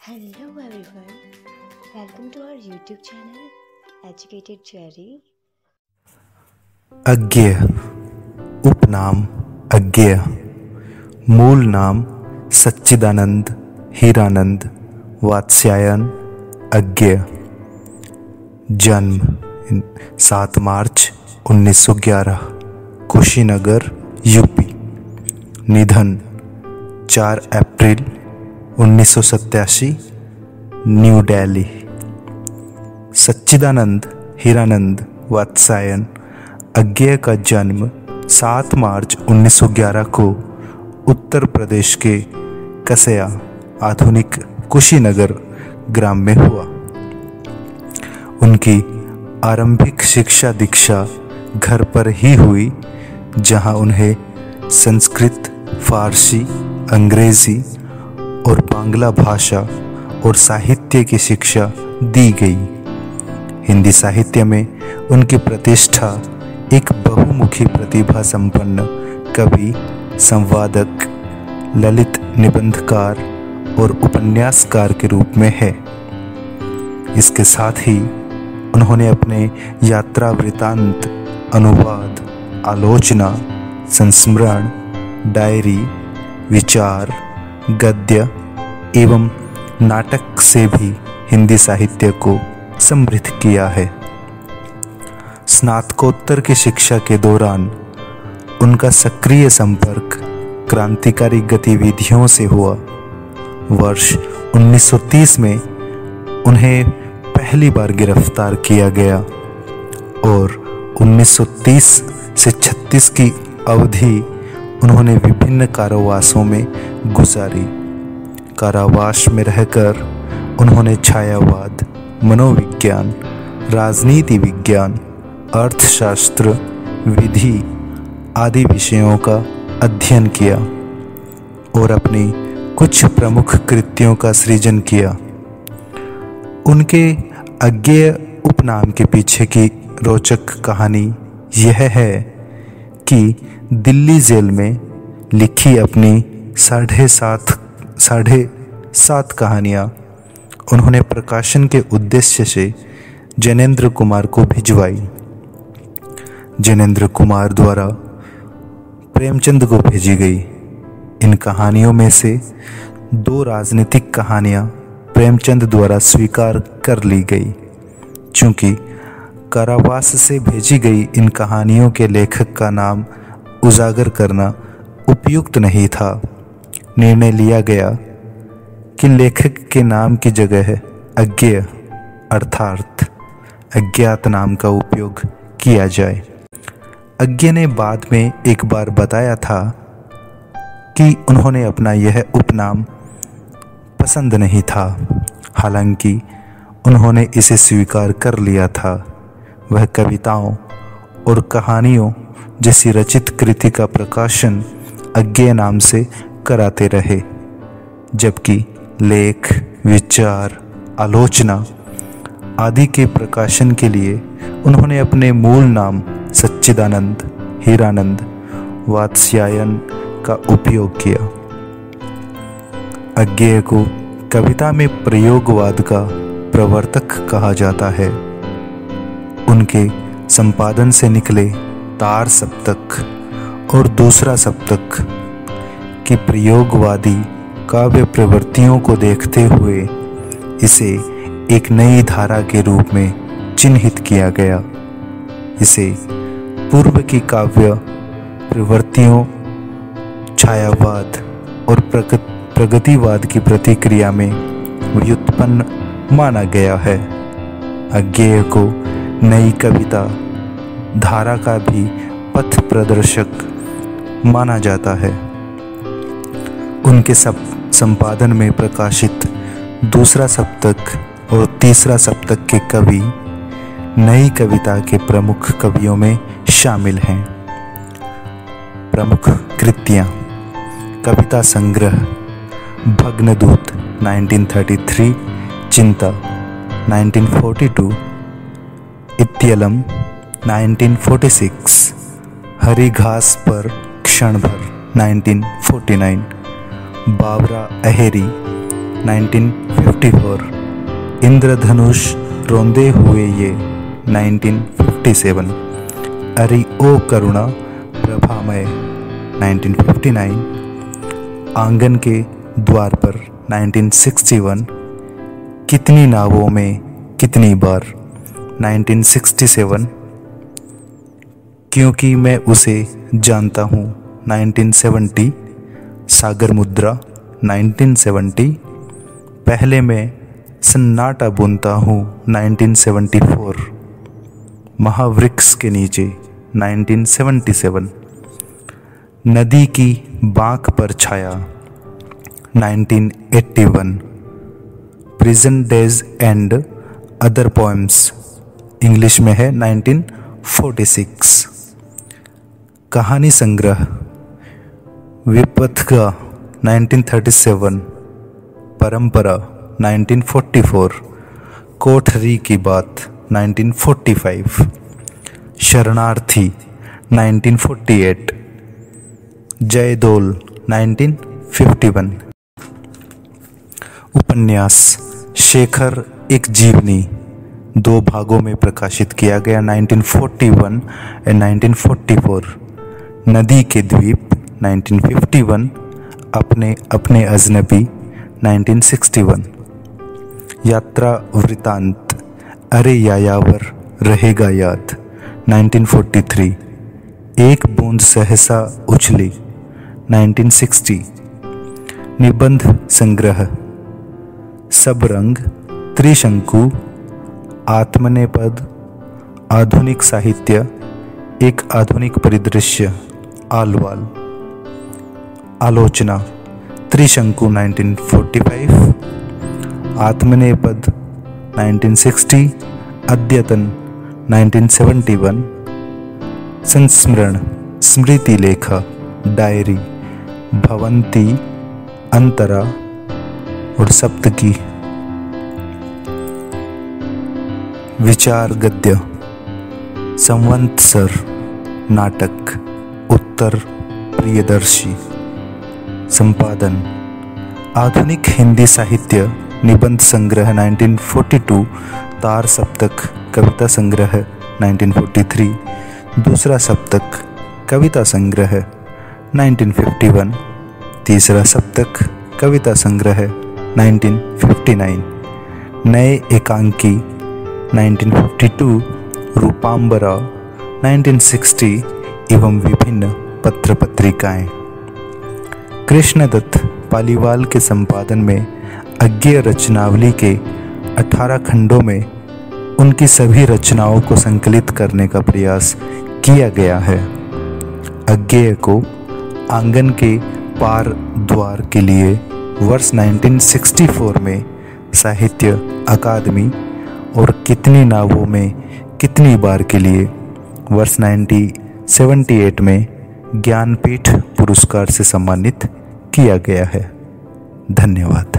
Hello everyone, welcome to our YouTube channel Educated Cherry। अज्ञेय उपनाम अज्ञेय, मूल नाम सच्चिदानंद हीरानंद वात्स्यायन अज्ञेय। जन्म 7 मार्च 1911 कुशीनगर यूपी। निधन 4 अप्रैल 1987 न्यू दिल्ली। सच्चिदानंद हीरानंद वात्स्यायन अज्ञेय का जन्म 7 मार्च 1911 को उत्तर प्रदेश के कसया आधुनिक कुशीनगर ग्राम में हुआ। उनकी आरंभिक शिक्षा दीक्षा घर पर ही हुई, जहां उन्हें संस्कृत, फारसी, अंग्रेजी और बांग्ला भाषा और साहित्य की शिक्षा दी गई। हिंदी साहित्य में उनकी प्रतिष्ठा एक बहुमुखी प्रतिभा संपन्न कवि, संवादक, ललित निबंधकार और उपन्यासकार के रूप में है। इसके साथ ही उन्होंने अपने यात्रा वृतांत, अनुवाद, आलोचना, संस्मरण, डायरी, विचार, गद्य एवं नाटक से भी हिंदी साहित्य को समृद्ध किया है। स्नातकोत्तर की शिक्षा के दौरान उनका सक्रिय संपर्क क्रांतिकारी गतिविधियों से हुआ। वर्ष 1930 में उन्हें पहली बार गिरफ्तार किया गया और 1930 से 36 की अवधि उन्होंने विभिन्न कारावासों में गुजारी। कारावास में रहकर उन्होंने छायावाद, मनोविज्ञान, राजनीति विज्ञान, अर्थशास्त्र, विधि आदि विषयों का अध्ययन किया और अपनी कुछ प्रमुख कृतियों का सृजन किया। उनके अज्ञेय उपनाम के पीछे की रोचक कहानी यह है कि दिल्ली जेल में लिखी अपनी साढ़े सात कहानियाँ उन्होंने प्रकाशन के उद्देश्य से जैनेन्द्र कुमार को भिजवाई। जैनेन्द्र कुमार द्वारा प्रेमचंद को भेजी गई। इन कहानियों में से 2 राजनीतिक कहानियाँ प्रेमचंद द्वारा स्वीकार कर ली गई। चूँकि कारावास से भेजी गई इन कहानियों के लेखक का नाम उजागर करना उपयुक्त नहीं था, निर्णय लिया गया कि लेखक के नाम की जगह अज्ञेय अर्थात अज्ञात नाम का उपयोग किया जाए। अज्ञेय ने बाद में एक बार बताया था कि उन्होंने अपना यह उपनाम पसंद नहीं था, हालांकि उन्होंने इसे स्वीकार कर लिया था। वह कविताओं और कहानियों जैसी रचित कृति का प्रकाशन अज्ञेय नाम से कराते रहे, जबकि लेख, विचार, आलोचना आदि के प्रकाशन के लिए उन्होंने अपने मूल नाम सच्चिदानंद हीरानंद वात्स्यायन का उपयोग किया। अज्ञेय को कविता में प्रयोगवाद का प्रवर्तक कहा जाता है। उनके संपादन से निकले तार सप्तक और दूसरा सप्तक की प्रयोगवादी काव्य प्रवृत्तियों को देखते हुए इसे एक नई धारा के रूप में चिन्हित किया गया। इसे पूर्व की काव्य प्रवृत्तियों, छायावाद और प्रगतिवाद की प्रतिक्रिया में व्युत्पन्न माना गया है। अज्ञेय को नई कविता धारा का भी पथ प्रदर्शक माना जाता है। उनके संपादन में प्रकाशित दूसरा सप्तक और तीसरा सप्तक के कवि नई कविता के प्रमुख कवियों में शामिल हैं। प्रमुख कृतियाँ: कविता संग्रह भग्नदूत 1933, चिंता 1942, इत्यलम 1946, हरी घास पर क्षण भर 1949, बावरा अहेरी 1950, 1954 इंद्रधनुष रोंदे हुए ये 1957 अरि ओ करुणा प्रभामय 1959 आंगन के द्वार पर 1961 कितनी नावों में कितनी बार 1967 क्योंकि मैं उसे जानता हूँ 1970 सागर मुद्रा 1970 पहले मैं सन्नाटा बुनता हूँ 1974 महावृक्ष के नीचे 1977 नदी की बाँक पर छाया 1981 prison days and other poems English में है 1946 कहानी संग्रह विपथगा 1937 परंपरा 1944 कोठरी की बात 1945 शरणार्थी 1948 जयदोल 1951 उपन्यास शेखर एक जीवनी 2 भागों में प्रकाशित किया गया 1941 एंड 1944 नदी के द्वीप 1951 अपने अपने अजनबी 1961 यात्रा वृतांत अरे यायावर रहेगा याद 1943 एक बूंद सहसा उछली 1960 निबंध संग्रह सब रंग त्रिशंकु आत्मनेपद आधुनिक साहित्य एक आधुनिक परिदृश्य आलवाल आलोचना त्रिशंकु 1945 आत्मनेपद 1960 अद्यतन 1971 संस्मरण स्मृति लेखा डायरी भवंती अंतरा और सप्तकी विचार गद्य संवत्सर नाटक उत्तर प्रियदर्शी संपादन आधुनिक हिंदी साहित्य निबंध संग्रह 1942 तार सप्तक कविता संग्रह 1943 दूसरा सप्तक कविता संग्रह 1951 तीसरा सप्तक कविता संग्रह 1959 नए एकांकी 1952 रूपांबरा 1960 एवं विभिन्न पत्र पत्रिकाएं कृष्णदत्त पालीवाल के संपादन में अज्ञेय रचनावली के 18 खंडों में उनकी सभी रचनाओं को संकलित करने का प्रयास किया गया है। अज्ञेय को आंगन के पार द्वार के लिए वर्ष 1964 में साहित्य अकादमी और कितनी नावों में कितनी बार के लिए वर्ष 1978 में ज्ञानपीठ पुरस्कार से सम्मानित किया गया है। धन्यवाद।